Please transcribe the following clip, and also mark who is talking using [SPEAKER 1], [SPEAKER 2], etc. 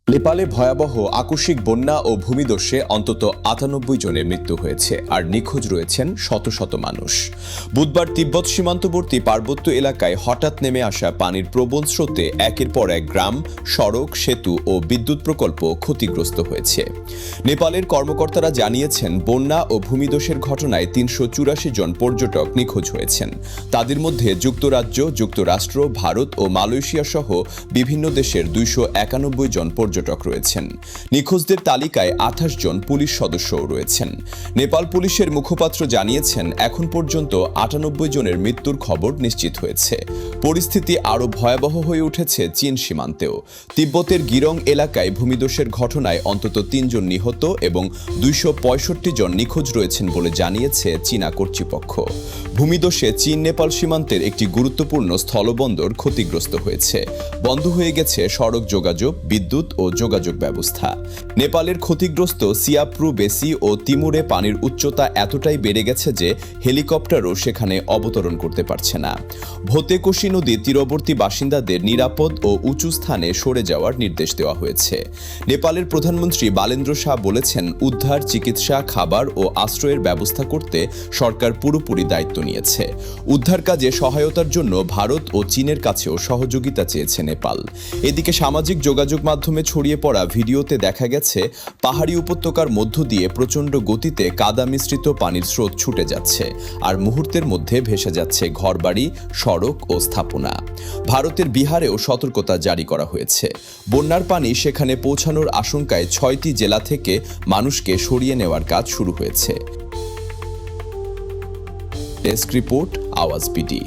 [SPEAKER 1] নেপালে ভয়াবহ আকস্মিক বন্যা ও ভূমিধসে অন্তত ৯৮ জনের মৃত্যু হয়েছে আর নিখোঁজ রয়েছেন শত শত মানুষ। বুধবার তিব্বত সীমান্তবর্তী পার্বত্য এলাকায় হঠাৎ নেমে আসা পানির প্রবল স্রোতে একের পর এক গ্রাম, সড়ক, সেতু ও বিদ্যুৎ প্রকল্প ক্ষতিগ্রস্ত হয়েছে। নেপালের কর্মকর্তারা জানিয়েছেন, বন্যা ও ভূমিধসের ঘটনায় ৩৮৪ জন পর্যটক নিখোঁজ হয়েছেন। তাদের মধ্যে যুক্তরাজ্য, যুক্তরাষ্ট্র, ভারত ও মালয়েশিয়া সহ বিভিন্ন দেশের ২৯১ জন পর্যটক রয়েছেন। নিখোঁজদের তালিকায় ২৮ জন পুলিশ সদস্যও রয়েছেন। নেপাল পুলিশের মুখপাত্র জানিয়েছেন, এখন পর্যন্ত ৯৮ জনের মৃত্যুর খবর নিশ্চিত হয়েছে। পরিস্থিতি আরও ভয়াবহ হয়ে উঠেছে চীন সীমান্তেও। তিব্বতের গিরং এলাকায় ভূমিধসের ঘটনায় অন্তত ৩ জন নিহত এবং ২৬৫ জন নিখোঁজ রয়েছেন বলে জানিয়েছে চীনা কর্তৃপক্ষ। ভূমিধসে চীন নেপাল সীমান্তের একটি গুরুত্বপূর্ণ স্থলবন্দর ক্ষতিগ্রস্ত হয়েছে। বন্ধ হয়ে গেছে সড়ক যোগাযোগ, বিদ্যুৎ ও যোগাযোগ ব্যবস্থা। নেপালের ক্ষতিগ্রস্ত সিয়াপ্রু বেসি ও তিমুরে পানির উচ্চতা এতটাই বেড়ে গেছে যে হেলিকপ্টারও সেখানে অবতরণ করতে পারছে না। ভোতেকোশি নদী তীরবর্তী বাসিন্দাদের নিরাপদ ও উঁচু স্থানে সরে যাওয়ার নির্দেশ দেওয়া হয়েছে। নেপালের প্রধানমন্ত্রী বালেন্দ্র শাহ বলেছেন, উদ্ধার, চিকিৎসা, খাবার ও আশ্রয়ের ব্যবস্থা করতে সরকার পুরোপুরি দায়িত্ব নিয়েছে। উদ্ধার কাজে সহায়তার জন্য ভারত ও চীনের কাছেও সহযোগিতা চেয়েছে নেপাল। এদিকে সামাজিক যোগাযোগ মাধ্যমে ছড়িয়ে পড়া ভিডিওতে দেখা গেছে, পাহাড়ি উপত্যকার মধ্য দিয়ে প্রচণ্ড গতিতে কাদা মিশ্রিত পানির স্রোত ছুটে যাচ্ছে আর মুহূর্তের মধ্যে ভেসে যাচ্ছে ঘরবাড়ি, সড়ক ও স্থাপনা। ভারতের বিহারেও সতর্কতা জারি করা হয়েছে। বন্যার পানি সেখানে পৌঁছানোর আশঙ্কায় ৬টি জেলা থেকে মানুষকে সরিয়ে নেওয়ার কাজ শুরু হয়েছে। ডেস্ক রিপোর্ট, আওয়াজ বিডি।